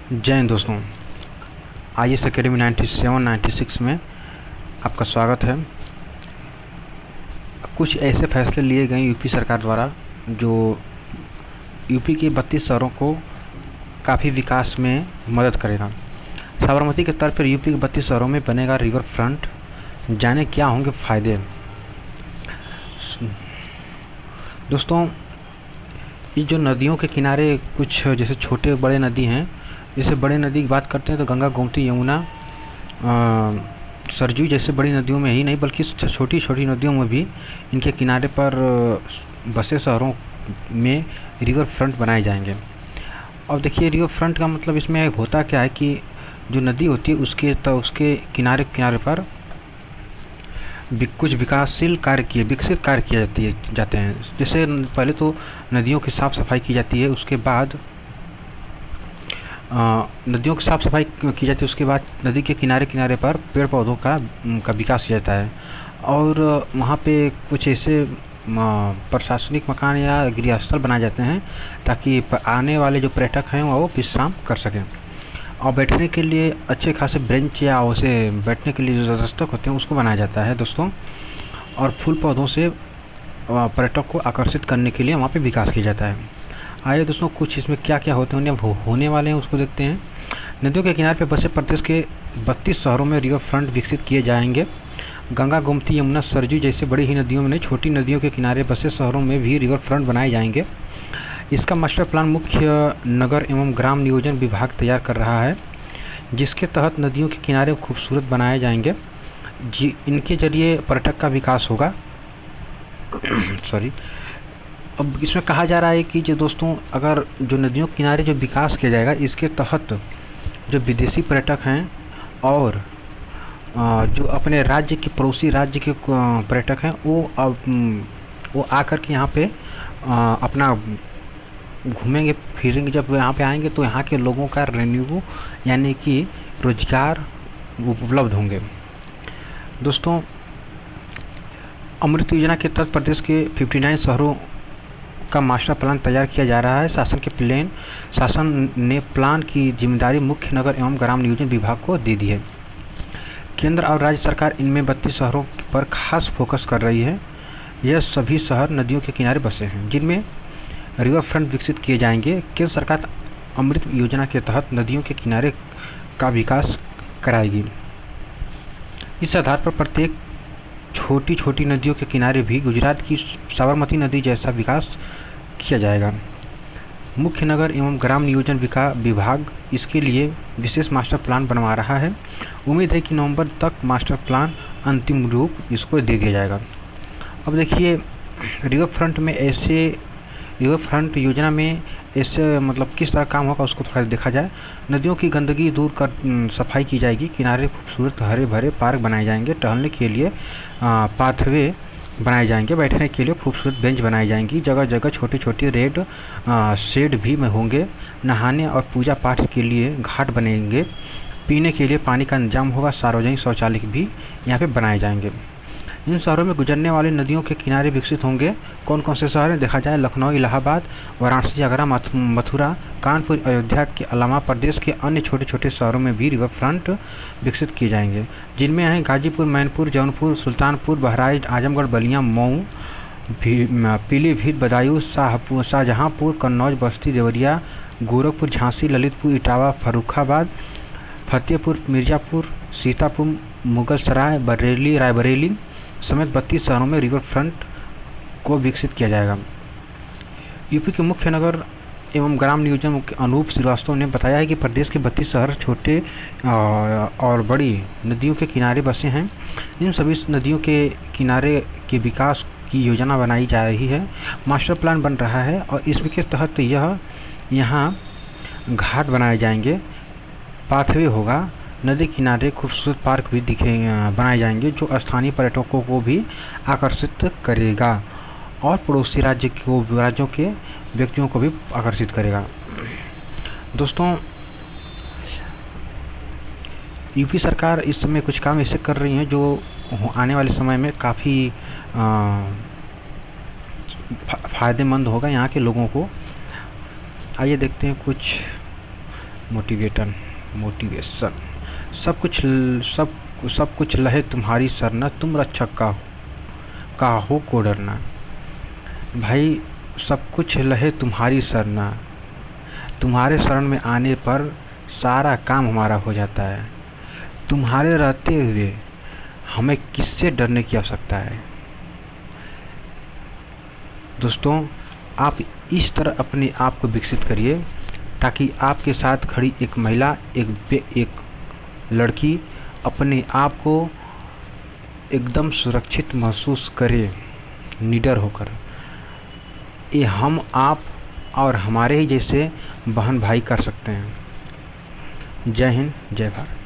जय हिंद दोस्तों। IAS academy 97-96 में आपका स्वागत है। कुछ ऐसे फैसले लिए गए यूपी सरकार द्वारा जो यूपी के 32 शहरों को काफ़ी विकास में मदद करेगा। साबरमती के तर्ज पर यूपी के 32 शहरों में बनेगा रिवर फ्रंट। जाने क्या होंगे फ़ायदे। दोस्तों, ये जो नदियों के किनारे कुछ जैसे छोटे बड़े नदी हैं, जैसे बड़े नदी की बात करते हैं तो गंगा, गोमती, यमुना, सरजू जैसे बड़ी नदियों में ही नहीं बल्कि छोटी छोटी नदियों में भी इनके किनारे पर बसे शहरों में रिवर फ्रंट बनाए जाएंगे। अब देखिए, रिवर फ्रंट का मतलब इसमें होता क्या है कि जो नदी होती है उसके किनारे किनारे पर कुछ विकासशील कार्य विकसित कार्य किए जाते हैं। जैसे पहले तो नदियों की साफ़ सफाई की जाती है, उसके बाद नदियों की साफ़ सफाई की जाती है, उसके बाद नदी के किनारे किनारे पर पेड़ पौधों का विकास किया जाता है। और वहाँ पे कुछ ऐसे प्रशासनिक मकान या गृहस्थल बनाए जाते हैं ताकि आने वाले जो पर्यटक हैं वो विश्राम कर सकें। और बैठने के लिए अच्छे खासे बेंच या उसे बैठने के लिए जो दस्तक होते हैं उसको बनाया जाता है दोस्तों। और फूल पौधों से पर्यटक को आकर्षित करने के लिए वहाँ पे विकास किया जाता है। आइए दोस्तों, कुछ इसमें क्या क्या होने वाले हैं उसको देखते हैं। नदियों के किनारे पर बसे प्रदेश के 32 शहरों में रिवर फ्रंट विकसित किए जाएंगे। गंगा, गोमती, यमुना, सरजू जैसे बड़ी ही नदियों में नहीं, छोटी नदियों के किनारे बसे शहरों में भी रिवर फ्रंट बनाए जाएंगे। इसका मास्टर प्लान मुख्य नगर एवं ग्राम नियोजन विभाग तैयार कर रहा है, जिसके तहत नदियों के किनारे खूबसूरत बनाए जाएंगे। इनके जरिए पर्यटक का विकास होगा। सॉरी। अब इसमें कहा जा रहा है कि जो दोस्तों, अगर जो नदियों के किनारे जो विकास किया जाएगा, इसके तहत जो विदेशी पर्यटक हैं और जो अपने राज्य के पड़ोसी राज्य के पर्यटक हैं वो आकर के यहाँ पे अपना घूमेंगे फिरेंगे। जब यहाँ पे आएंगे तो यहाँ के लोगों का रेवेन्यू यानी कि रोजगार उपलब्ध होंगे। दोस्तों, अमृत योजना के तहत प्रदेश के 59 शहरों का मास्टर प्लान तैयार किया जा रहा है। शासन ने प्लान की जिम्मेदारी मुख्य नगर एवं ग्राम नियोजन विभाग को दे दी है। केंद्र और राज्य सरकार इनमें 32 शहरों पर खास फोकस कर रही है। यह सभी शहर नदियों के किनारे बसे हैं जिनमें रिवर फ्रंट विकसित किए जाएंगे। केंद्र सरकार अमृत योजना के तहत नदियों के किनारे का विकास कराएगी। इस आधार पर प्रत्येक छोटी छोटी नदियों के किनारे भी गुजरात की साबरमती नदी जैसा विकास किया जाएगा। मुख्य नगर एवं ग्राम नियोजन विभाग इसके लिए विशेष मास्टर प्लान बनवा रहा है। उम्मीद है कि नवंबर तक मास्टर प्लान अंतिम रूप इसको दे दिया जाएगा। अब देखिए, रिवर फ्रंट योजना में ऐसे मतलब किस तरह काम होगा उसको थोड़ा देखा जाए। नदियों की गंदगी दूर कर सफाई की जाएगी। किनारे खूबसूरत हरे भरे पार्क बनाए जाएंगे। टहलने के लिए पाथवे बनाए जाएंगे। बैठने के लिए खूबसूरत बेंच बनाई जाएंगी। जगह जगह छोटी छोटी रेड शेड भी में होंगे। नहाने और पूजा पाठ के लिए घाट बनेंगे। पीने के लिए पानी का इंतजाम होगा। सार्वजनिक शौचालय भी यहाँ पे बनाए जाएंगे। इन शहरों में गुजरने वाली नदियों के किनारे विकसित होंगे। कौन कौन से शहर हैं देखा जाए। लखनऊ, इलाहाबाद, वाराणसी, आगरा, मथुरा, कानपुर, अयोध्या के अलावा प्रदेश के अन्य छोटे छोटे शहरों में भी रिवर फ्रंट विकसित किए जाएंगे, जिनमें हैं गाजीपुर, मैनपुर, जौनपुर, सुल्तानपुर, बहराइच, आजमगढ़, बलिया, मऊ, पीलीभीत, बदायूं, शाहजहांपुर, कन्नौज, बस्ती, देवरिया, गोरखपुर, झांसी, ललितपुर, इटावा, फर्रुखाबाद, फतेहपुर, मिर्ज़ापुर, सीतापुर, मुगलसराय, रायबरेली समेत 32 शहरों में रिवर फ्रंट को विकसित किया जाएगा। यूपी के मुख्य नगर एवं ग्राम नियोजन मुख्य अनूप श्रीवास्तव ने बताया है कि प्रदेश के 32 शहर छोटे और बड़ी नदियों के किनारे बसे हैं। इन सभी नदियों के किनारे के विकास की योजना बनाई जा रही है। मास्टर प्लान बन रहा है और इसके तहत यहाँ घाट बनाए जाएंगे, पाथवे होगा, नदी किनारे खूबसूरत पार्क भी बनाए जाएंगे जो स्थानीय पर्यटकों को भी आकर्षित करेगा और पड़ोसी राज्यों के व्यक्तियों को भी आकर्षित करेगा। दोस्तों, यूपी सरकार इस समय कुछ काम ऐसे कर रही है जो आने वाले समय में काफ़ी फ़ायदेमंद होगा यहाँ के लोगों को। आइए देखते हैं कुछ मोटिवेशन। सब कुछ लहे तुम्हारी सरना, तुम रक्षक का हो को डरना। भाई सब कुछ लहे तुम्हारी सरना, तुम्हारे शरण में आने पर सारा काम हमारा हो जाता है। तुम्हारे रहते हुए हमें किससे डरने की आवश्यकता है। दोस्तों, आप इस तरह अपने आप को विकसित करिए ताकि आपके साथ खड़ी एक महिला, एक लड़की अपने आप को एकदम सुरक्षित महसूस करे, निडर होकर। ये हम, आप और हमारे ही जैसे बहन भाई कर सकते हैं। जय हिंद, जय भारत।